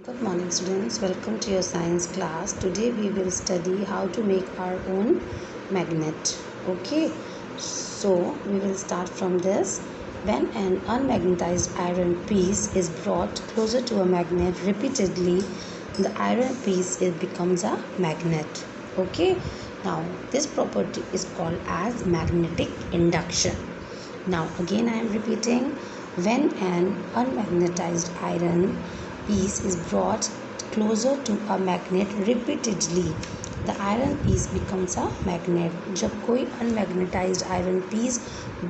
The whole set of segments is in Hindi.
Good morning students, welcome to your science class. Today we will study how to make our own magnet. Okay, so we will start from this. When an unmagnetized iron piece is brought closer to a magnet repeatedly, the iron piece becomes a magnet. Okay, now this property is called as magnetic induction. Now again I am repeating, when an unmagnetized iron piece is brought closer to a magnet repeatedly, the iron piece becomes a magnet. जब कोई unmagnetized iron piece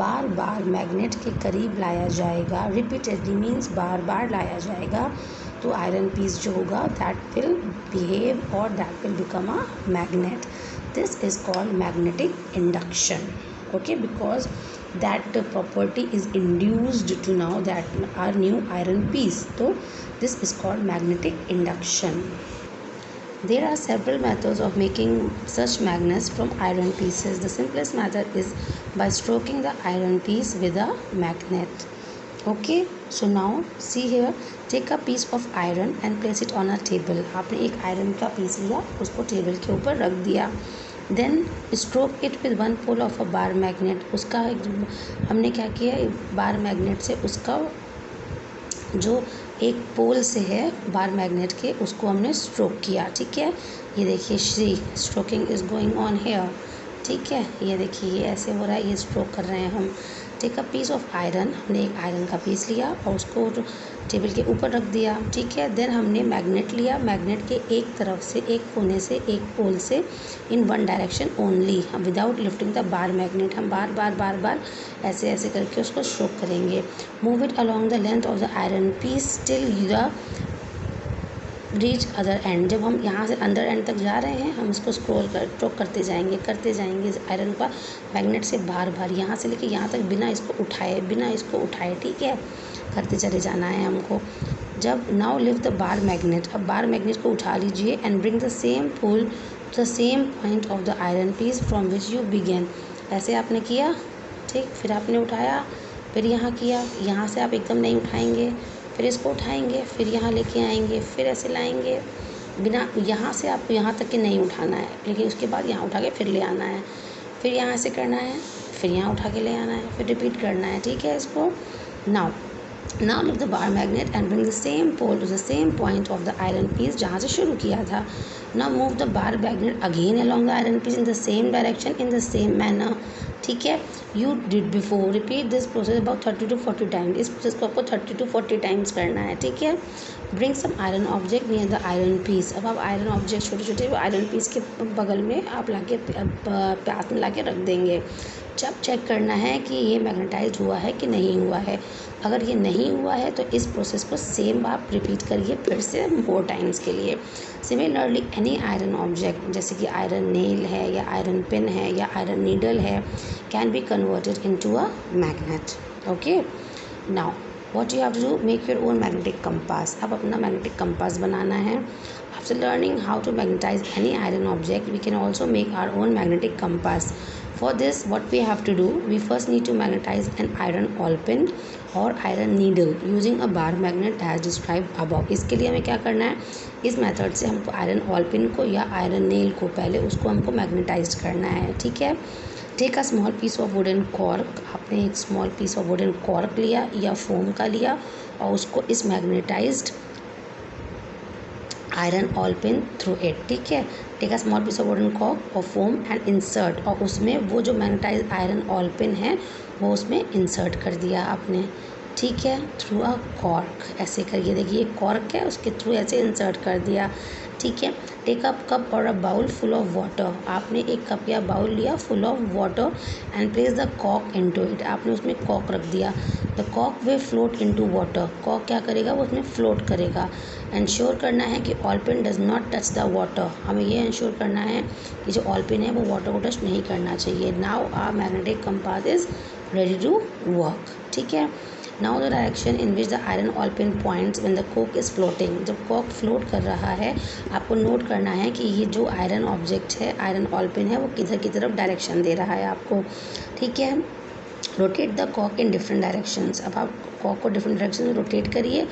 बार बार मैग्नेट के करीब लाया जाएगा, repeatedly means बार बार लाया जाएगा, तो आयरन पीस जो होगा that will behave or that will become a magnet. This is called magnetic induction. Okay, because that property is induced to now that our new iron piece, so this is called magnetic induction. There are several methods of making such magnets from iron pieces. The simplest method is by stroking the iron piece with a magnet. Okay, so now see here, take a piece of iron and place it on a table. आपने एक आयरन का पीस लिया, उसको टेबल के ऊपर रख दिया. Then stroke it with one pole of a bar magnet. उसका हमने क्या किया, बार मैग्नेट से उसका जो एक पोल से है बार मैग्नेट के, उसको हमने स्ट्रोक किया. ठीक है, ये देखिए श्री stroking is going on here. ठीक है, ये देखिए ये ऐसे हो रहा है, ये स्ट्रोक कर रहे हैं हम. Take a piece of iron, हमने एक आयरन का पीस लिया और उसको टेबल के ऊपर रख दिया. ठीक है, देन हमने मैग्नेट लिया, मैग्नेट के एक तरफ से, एक कोने से, एक पोल से, इन वन डायरेक्शन ओनली, हम without lifting the bar magnet, हम बार बार ऐसे ऐसे करके उसको स्ट्रोक करेंगे. Move it along the length of the iron piece till the reach other end. जब हम यहाँ से अंदर एंड तक जा रहे हैं, हम इसको स्ट्रोक करते जाएंगे आयरन का मैग्नेट से बार यहाँ से लेके यहाँ तक बिना इसको उठाए. ठीक है, करते चले जाना है हमको. जब now lift the bar magnet, अब बार मैग्नेट को उठा लीजिए and bring the same pole to the same point of the iron piece from which you begin. ऐसे आपने किया, ठीक, फिर आपने उठाया, फिर यहाँ किया, यहाँ से आप एकदम नहीं उठाएंगे, फिर इसको उठाएंगे, फिर यहाँ लेके आएंगे, फिर ऐसे लाएंगे, बिना यहाँ से आपको यहाँ तक के नहीं उठाना है, लेकिन उसके बाद यहाँ उठा के फिर ले आना है, फिर यहाँ से करना है, फिर यहाँ उठा के ले आना है, फिर रिपीट करना है. ठीक है, इसको now lift the bar magnet and bring the same pole to the same point of the iron piece जहाँ से शुरू किया था. Now move the bar magnet again along the iron piece in the same direction in the same manner. ठीक है, you did before. Repeat this process about 30 to 40 times. इस प्रोसेस को आपको 30 to 40 टाइम्स करना है. ठीक है, bring some iron object near the iron piece. अब आप आयरन ऑब्जेक्ट छोटे आयरन पीस के बगल में आप लाके प्यास में लाके रख देंगे. जब चेक करना है कि ये मैग्नेटाइज हुआ है कि नहीं हुआ है. अगर ये नहीं हुआ है तो इस प्रोसेस को सेम आप रिपीट करिए फिर से मोर टाइम्स के लिए. सिमिलरली एनी आयरन ऑब्जेक्ट, जैसे कि आयरन नेल है या आयरन पिन है या आयरन नीडल है, can be converted into a magnet. Okay, now what you have to do, make your own magnetic compass. अब अपना मैग्नेटिक कंपास बनाना है. After learning how to magnetise any iron object, we can also make our own magnetic compass. For this, what we have to do, we first need to magnetize an iron ball pin or iron needle using a bar magnet as described above. इसके लिए हमें क्या करना है, इस मेथड से हमको आयरन ऑल पिन को या आयरन नेल को पहले उसको हमको मैग्नेटाइज करना है. ठीक है, take a small piece of wooden cork. आपने एक small piece of wooden cork लिया या फोम का लिया और उसको इस magnetised iron all pin through it. ठीक है, take a small piece of wooden cork और फोम एंड इंसर्ट, और उसमें वो जो मैग्नेटाइज आयरन ऑल पिन है वो उसमें इंसर्ट कर दिया आपने. ठीक है, थ्रू अ कॉर्क, ऐसे करिए, देखिए कॉर्क है उसके थ्रू ऐसे इंसर्ट कर दिया. ठीक है, टेक अप कप और a bowl full of water. आपने एक कप या बाउल लिया full of water and place the कॉक इनटू इट. आपने उसमें कॉक रख दिया. द कॉक विल फ्लोट इनटू वाटर. कॉक क्या करेगा, वो उसमें फ्लोट करेगा. इंश्योर करना है कि all pin does not touch the water. हमें ये इंश्योर करना है कि जो ऑल पिन है वो वाटर को टच नहीं करना चाहिए. Now our magnetic compass is ready to work. ठीक है, now the direction in which the iron all pin points when the कॉक इज़ फ्लोटिंग. जब कॉक फ्लोट कर रहा है, आपको नोट करना है कि ये जो आयरन ऑब्जेक्ट है, आयरन ऑल पिन है, वो किधर की तरफ डायरेक्शन दे रहा है आपको. ठीक है, रोटेट द कॉक इन डिफरेंट डायरेक्शंस. अब आप कॉक को डिफरेंट डायरेक्शन में रोटेट करिए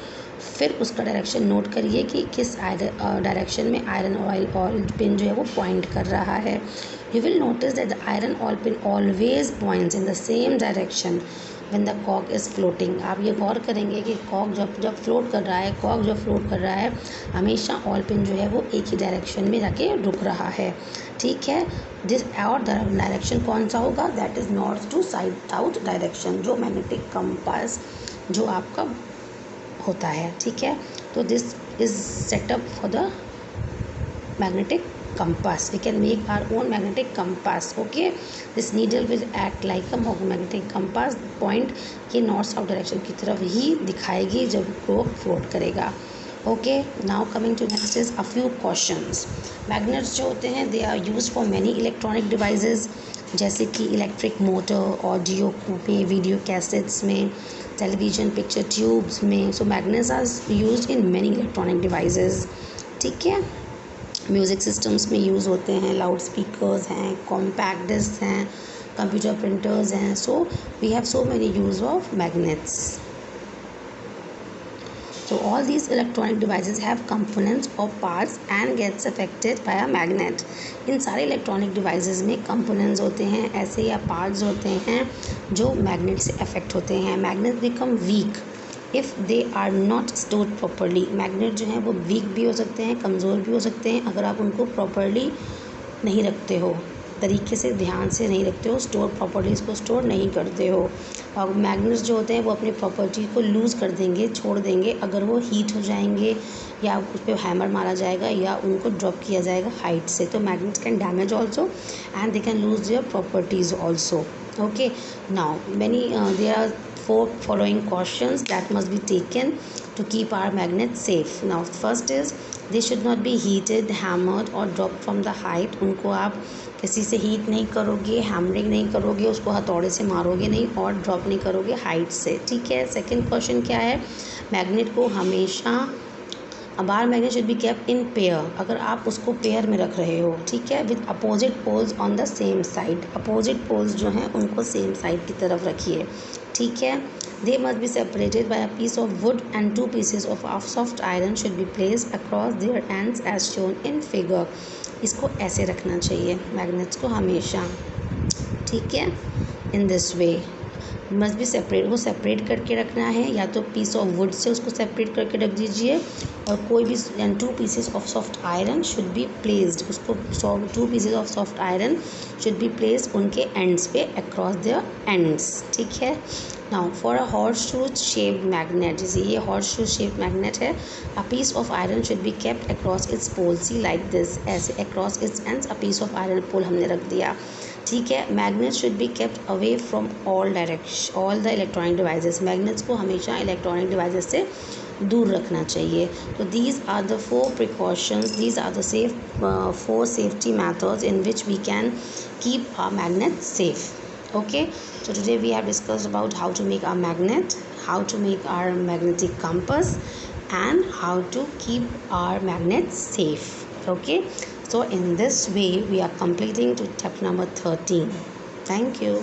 फिर उसका डायरेक्शन नोट करिए कि किस डायरेक्शन में आयरन ऑयल पिन जो है वो पॉइंट कर रहा है. You will notice that the iron oil pin always points in the same direction when the कॉक इज़ फ्लोटिंग. आप ये गौर करेंगे कि कॉक जब फ्लोट कर रहा है, कॉक जब फ्लोट कर रहा है, हमेशा ऑयल पिन जो है वो एक ही डायरेक्शन में जाके रुक रहा है. ठीक है. दिस और डायरेक्शन कौन सा होगा? That is north to south direction, जो मैग्नेटिक कंपास जो आपका होता है. ठीक है. तो this is setup for the magnetic compass. We can make our own magnetic compass. Okay, this needle will act like a magnetic compass. Point ये नॉर्थ साउथ डायरेक्शन की तरफ ही दिखाएगी जब वो फ्लोट करेगा. Okay, now coming to next is a few questions. Magnets जो होते हैं they are use for many electronic devices, जैसे कि इलेक्ट्रिक मोटर, ऑडियो में, वीडियो कैसेट्स में, टेलीविजन पिक्चर ट्यूब्स में. So magnets are use in many electronic devices. ठीक है. म्यूज़िक सिस्टम्स में यूज़ होते हैं, लाउड स्पीकर्स हैं, कॉम्पैक्ट डिस्क हैं, कंप्यूटर प्रिंटर्स हैं. So we have so many use of magnets. So all these electronic devices have components or parts and gets affected by a magnet. इन सारे इलेक्ट्रॉनिक डिवाइसेस में कंपोनेंट्स होते हैं ऐसे या पार्ट्स होते हैं जो मैग्नेट से अफेक्ट होते हैं. Magnet become weak if they are not stored properly. Magnet जो हैं वो वीक भी हो सकते हैं, कमज़ोर भी हो सकते हैं अगर आप उनको प्रॉपरली नहीं रखते हो, तरीके से ध्यान से नहीं रखते हो, स्टोर प्रॉपर्टी इसको स्टोर नहीं करते हो. और मैग्नेट्स जो होते हैं वो अपनी प्रॉपर्टी को लूज़ कर देंगे, छोड़ देंगे अगर वो हीट हो जाएंगे या उस पर हैमर मारा जाएगा या उनको ड्रॉप किया जाएगा हाइट से. तो magnets can damage also and they can lose their properties also. Okay, now many there are 4 following cautions that must be taken to keep our magnet safe. Now first is they should not be heated, hammered or dropped from the height. उनको आप किसी से हीट नहीं करोगे, हैमरिंग नहीं करोगे, उसको हथौड़े से मारोगे नहीं और ड्रॉप नहीं करोगे हाइट से. ठीक है. सेकंड क्वेश्चन क्या है? मैग्नेट को हमेशा bar magnet should be kept in pair. अगर आप उसको पेयर में रख रहे हो, ठीक है, with opposite poles on the same side. Opposite poles जो हैं उनको सेम साइड की तरफ रखिए. ठीक है. They must be separated by a piece of wood and 2 pieces of soft iron should be placed across their ends as shown in figure. इसको ऐसे रखना चाहिए मैग्नेट्स को हमेशा. ठीक है. In this way must be separate. वो सेपरेट करके रखना है, या तो पीस ऑफ वुड से उसको सेपरेट करके रख दीजिए और कोई भी 2 pieces of soft iron should be placed. उसको 2 pieces of soft iron should be placed उनके एंड्स पे अक्रॉस देयर एंड्स. ठीक है. Now for a horse shoes shaped magnet, जैसे ये हॉर्स शूज शेप्ड मैग्नेट है, a piece of iron should be kept across its pole. See like this, ऐसे across its ends a piece of iron pole हमने रख दिया. ठीक है. Magnets should be kept away from all the electronic devices. Magnets को हमेशा इलेक्ट्रॉनिक डिवाइसेस से दूर रखना चाहिए. तो these are the 4 precautions, these are the 4 safety methods in which we can keep our magnet safe. Okay, so today we have discussed about how to make our magnet, how to make our magnetic compass and how to keep our magnet safe. Okay, so in this way we are completing to step number 13. Thank you.